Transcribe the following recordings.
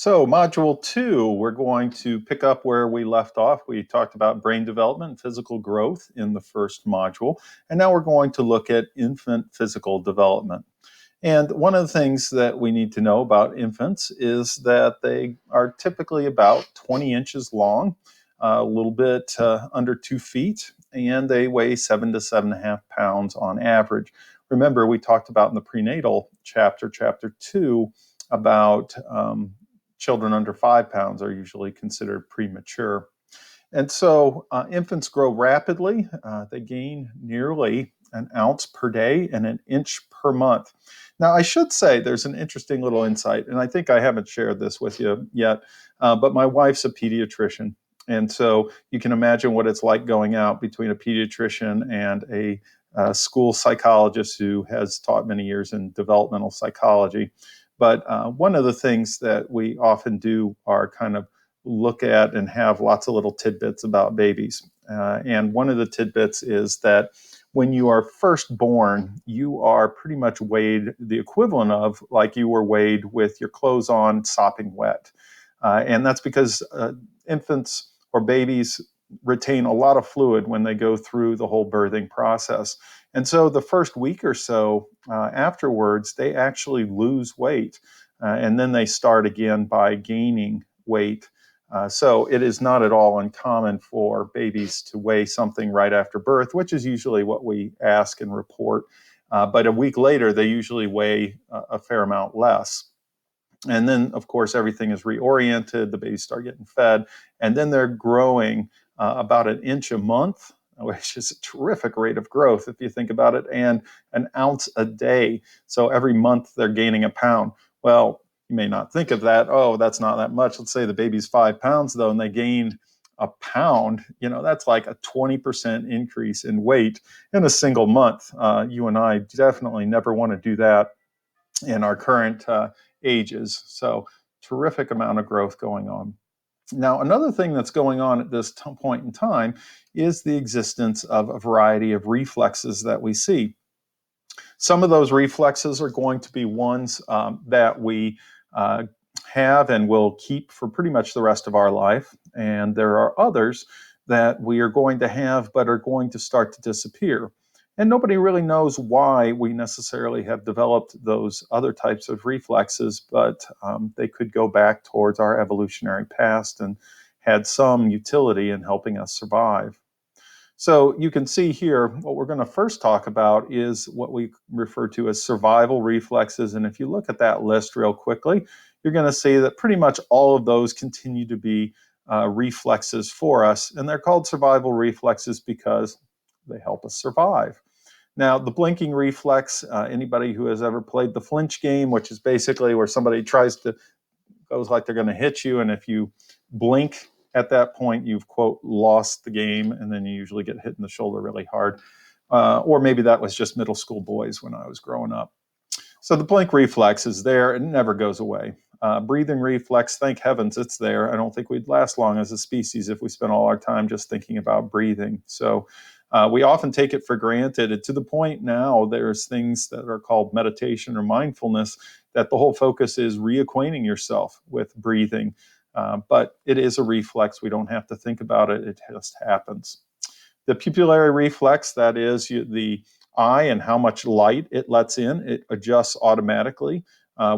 So, Module 2, we're going to pick up where we left off. We talked about brain development and physical growth in the first module, and now we're going to look at infant physical development. And one of the things that we need to know about infants is that they are typically about 20 inches long, a little bit under 2 feet, and they weigh 7 to 7.5 pounds on average. Remember, we talked about in the prenatal chapter, chapter 2, about children under 5 pounds are usually considered premature. And so infants grow rapidly. They gain nearly an ounce per day and an inch per month. Now, I should say there's an interesting little insight, and I think I haven't shared this with you yet, but my wife's a pediatrician. And so you can imagine what it's like going out between a pediatrician and a school psychologist who has taught many years in developmental psychology. But one of the things that we often do are kind of look at and have lots of little tidbits about babies. And one of the tidbits is that when you are first born, you are pretty much weighed the equivalent of like you were weighed with your clothes on, sopping wet. And that's because infants or babies retain a lot of fluid when they go through the whole birthing process. And so the first week or so afterwards, they actually lose weight. And then they start again by gaining weight. So it is not at all uncommon for babies to weigh something right after birth, which is usually what we ask and report. But a week later, they usually weigh a fair amount less. And then, of course, everything is reoriented. The babies start getting fed. And then they're growing about an inch a month, which is a terrific rate of growth if you think about it, and an ounce a day. So every month they're gaining a pound. Well, you may not think of that. Oh, that's not that much. Let's say the baby's 5 pounds, though, and they gain a pound. That's like a 20% increase in weight in a single month. You and I definitely never want to do that in our current ages. So terrific amount of growth going on. Now, another thing that's going on at this point in time is the existence of a variety of reflexes that we see. Some of those reflexes are going to be ones that we have and will keep for pretty much the rest of our life. And there are others that we are going to have but are going to start to disappear. And nobody really knows why we necessarily have developed those other types of reflexes, but they could go back towards our evolutionary past and had some utility in helping us survive. So you can see here, what we're going to first talk about is what we refer to as survival reflexes. And if you look at that list real quickly, you're going to see that pretty much all of those continue to be reflexes for us. And they're called survival reflexes because they help us survive. Now, the blinking reflex, anybody who has ever played the flinch game, which is basically where somebody goes like they're going to hit you, and if you blink at that point, you've, quote, lost the game, and then you usually get hit in the shoulder really hard. Or maybe that was just middle school boys when I was growing up. So the blink reflex is there, and it never goes away. Breathing reflex, thank heavens it's there. I don't think we'd last long as a species if we spent all our time just thinking about breathing. So we often take it for granted. And to the point now, there's things that are called meditation or mindfulness that the whole focus is reacquainting yourself with breathing. But it is a reflex. We don't have to think about it. It just happens. The pupillary reflex, that is the eye and how much light it lets in, it adjusts automatically,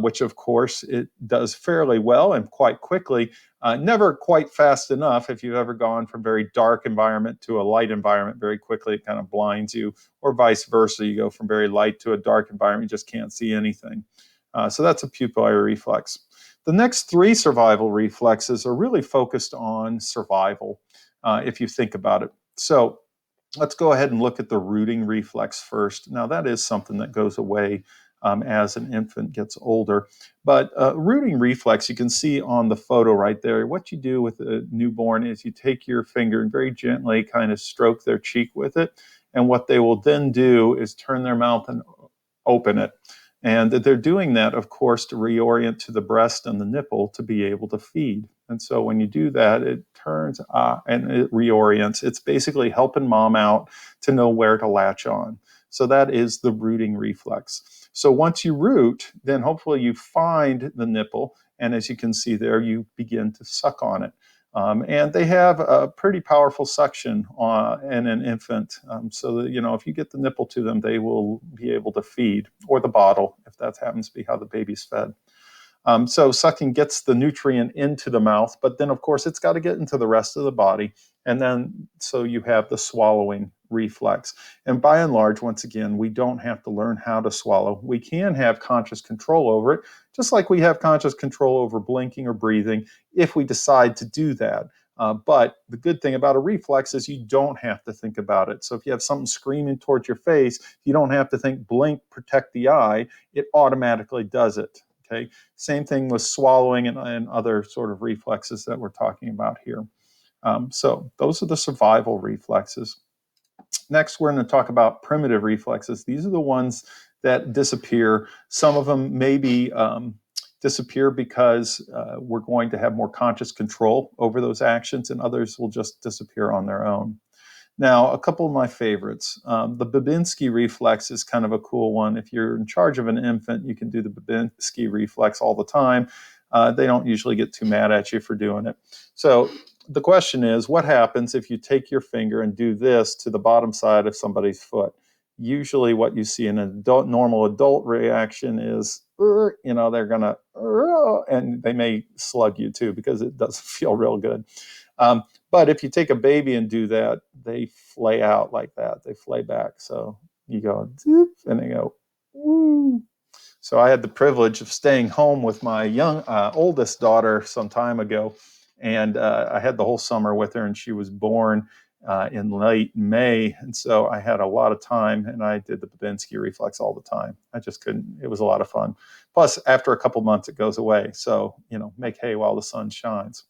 which of course it does fairly well and quite quickly. Never quite fast enough. If you've ever gone from very dark environment to a light environment very quickly, it kind of blinds you, or vice versa. You go from very light to a dark environment, you just can't see anything. So that's a pupillary reflex. The next three survival reflexes are really focused on survival, if you think about it. So let's go ahead and look at the rooting reflex first. Now, that is something that goes away as an infant gets older. But rooting reflex, you can see on the photo right there, what you do with a newborn is you take your finger and very gently kind of stroke their cheek with it. And what they will then do is turn their mouth and open it. And they're doing that, of course, to reorient to the breast and the nipple to be able to feed. And so when you do that, it turns and it reorients. It's basically helping mom out to know where to latch on. So that is the rooting reflex. So once you root, then hopefully you find the nipple And as you can see there, you begin to suck on it. And they have a pretty powerful suction in an infant. So that, if you get the nipple to them, they will be able to feed, or the bottle, if that happens to be how the baby's fed. So sucking gets the nutrient into the mouth, but then of course it's got to get into the rest of the body. And then so you have the swallowing reflex. And by and large, once again, we don't have to learn how to swallow. We can have conscious control over it, just like we have conscious control over blinking or breathing if we decide to do that. But the good thing about a reflex is you don't have to think about it. So if you have something screaming towards your face, you don't have to think blink, protect the eye. It automatically does it. Okay. Same thing with swallowing and other sort of reflexes that we're talking about here. So those are the survival reflexes. Next, we're going to talk about primitive reflexes. These are the ones that disappear. Some of them maybe disappear because we're going to have more conscious control over those actions, and others will just disappear on their own. Now, a couple of my favorites. The Babinski reflex is kind of a cool one. If you're in charge of an infant, you can do the Babinski reflex all the time. They don't usually get too mad at you for doing it. So the question is, what happens if you take your finger and do this to the bottom side of somebody's foot? Usually what you see in an normal adult reaction is, they're going to, and they may slug you too because it doesn't feel real good. But if you take a baby and do that, they flay out like that. They flay back. So you go, and they go, woo. So I had the privilege of staying home with my oldest daughter some time ago. And I had the whole summer with her, and she was born in late May. And so I had a lot of time, and I did the Babinski reflex all the time. I just couldn't. It was a lot of fun. Plus, after a couple months, it goes away. So, make hay while the sun shines.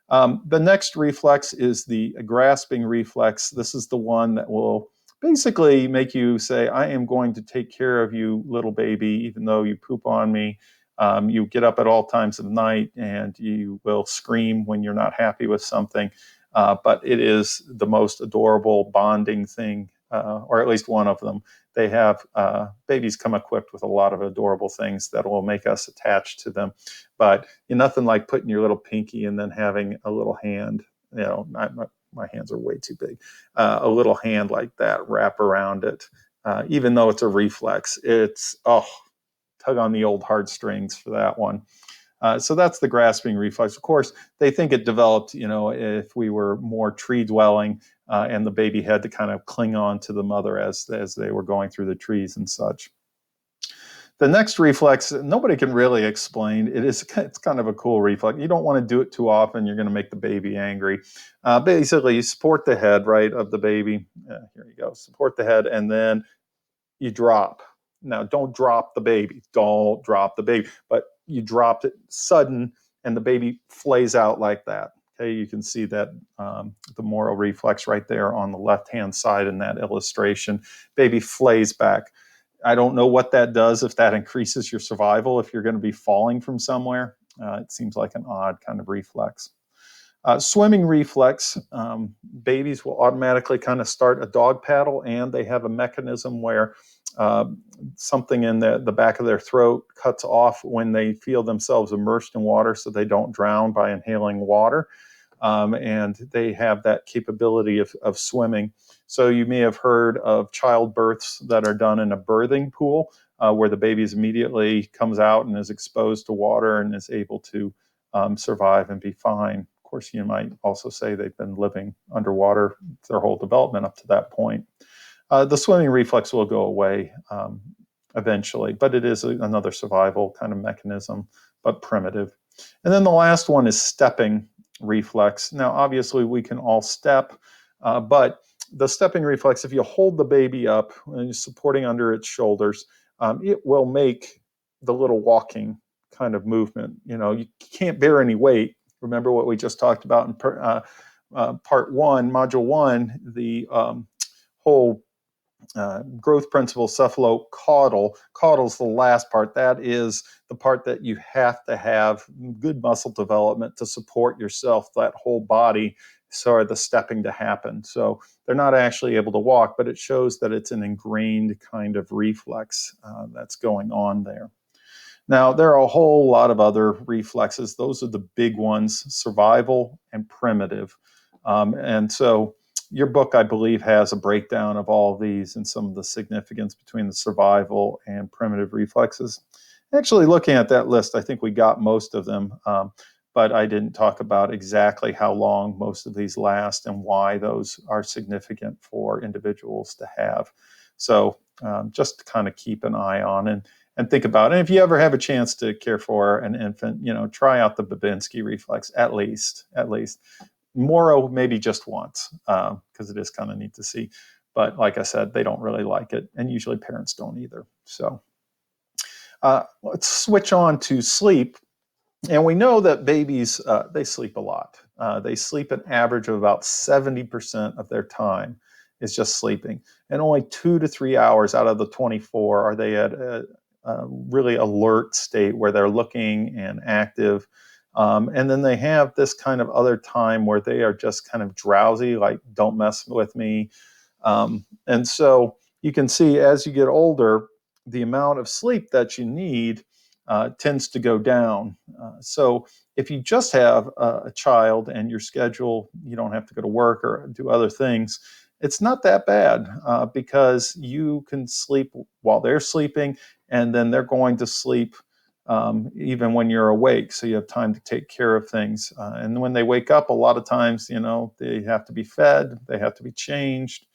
The next reflex is the grasping reflex. This is the one that will basically make you say, I am going to take care of you, little baby, even though you poop on me. You get up at all times of the night, and you will scream when you're not happy with something. But it is the most adorable bonding thing, or at least one of them. They have babies come equipped with a lot of adorable things that will make us attached to them. But nothing like putting your little pinky and then having a little hand. My hands are way too big. A little hand like that wrap around it. Even though it's a reflex, it's tug on the old heartstrings for that one. So that's the grasping reflex. Of course, they think it developed, if we were more tree dwelling and the baby had to kind of cling on to the mother as they were going through the trees and such. The next reflex, nobody can really explain. It's kind of a cool reflex. You don't want to do it too often. You're going to make the baby angry. Basically, you support the head, right, of the baby. Here you go. Support the head, and then you drop. Now, don't drop the baby. Don't drop the baby. But you dropped it sudden, and the baby flays out like that. Okay, you can see that the moral reflex right there on the left-hand side in that illustration. Baby flays back. I don't know what that does, if that increases your survival, if you're going to be falling from somewhere. It seems like an odd kind of reflex. Swimming reflex, babies will automatically kind of start a dog paddle, and they have a mechanism where something in the back of their throat cuts off when they feel themselves immersed in water so they don't drown by inhaling water. And they have that capability of swimming. So you may have heard of childbirths that are done in a birthing pool where the baby immediately comes out and is exposed to water and is able to survive and be fine. Of course, you might also say they've been living underwater their whole development up to that point. The swimming reflex will go away eventually, but it is another survival kind of mechanism, but primitive. And then the last one is stepping reflex. Now, obviously, we can all step, but the stepping reflex, if you hold the baby up and you're supporting under its shoulders, it will make the little walking kind of movement. You can't bear any weight. Remember what we just talked about in part one, module one, the whole growth principle, cephalocaudal. Caudal's the last part. That is the part that you have to have good muscle development to support yourself, that whole body, for the stepping to happen. So they're not actually able to walk, but it shows that it's an ingrained kind of reflex that's going on there. Now, there are a whole lot of other reflexes. Those are the big ones: survival and primitive. And so your book, I believe, has a breakdown of all of these and some of the significance between the survival and primitive reflexes. Actually, looking at that list, I think we got most of them, but I didn't talk about exactly how long most of these last and why those are significant for individuals to have. So just to kind of keep an eye on and think about it. And if you ever have a chance to care for an infant, try out the Babinski reflex at least. Moro maybe just once, because it is kind of neat to see. But like I said, they don't really like it, and usually parents don't either. So let's switch on to sleep. And we know that babies, they sleep a lot. They sleep an average of about 70% of their time is just sleeping. And only 2 to 3 hours out of the 24 are they at a really alert state where they're looking and active. And then they have this kind of other time where they are just kind of drowsy, like, don't mess with me. And so you can see as you get older, the amount of sleep that you need tends to go down. So if you just have a child and your schedule, you don't have to go to work or do other things, it's not that bad because you can sleep while they're sleeping, and then they're going to sleep even when you're awake. So you have time to take care of things. And when they wake up, a lot of times, they have to be fed, they have to be changed.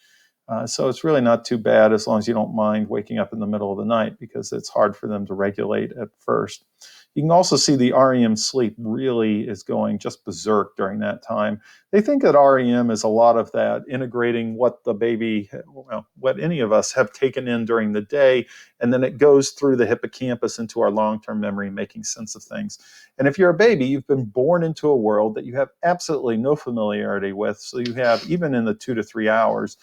So it's really not too bad as long as you don't mind waking up in the middle of the night, because it's hard for them to regulate at first. You can also see the REM sleep really is going just berserk during that time. They think that REM is a lot of that integrating what the baby, what any of us have taken in during the day, and then it goes through the hippocampus into our long-term memory, making sense of things. And if you're a baby, you've been born into a world that you have absolutely no familiarity with. So you have, even in the 2 to 3 hours,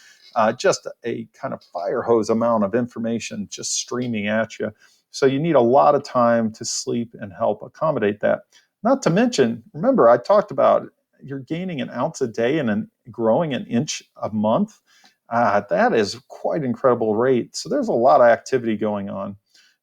just a kind of fire hose amount of information just streaming at you. So you need a lot of time to sleep and help accommodate that. Not to mention, remember, I talked about you're gaining an ounce a day and growing an inch a month. That is quite an incredible rate. So there's a lot of activity going on.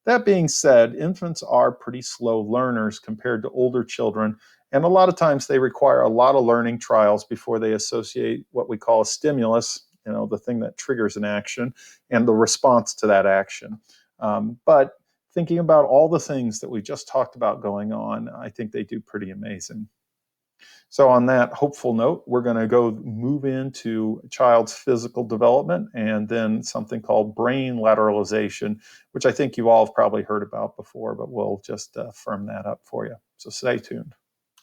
That being said, infants are pretty slow learners compared to older children. And a lot of times they require a lot of learning trials before they associate what we call a stimulus, the thing that triggers an action, and the response to that action. But thinking about all the things that we just talked about going on, I think they do pretty amazing. So on that hopeful note, we're going to go move into a child's physical development and then something called brain lateralization, which I think you all have probably heard about before, but we'll just firm that up for you. So stay tuned.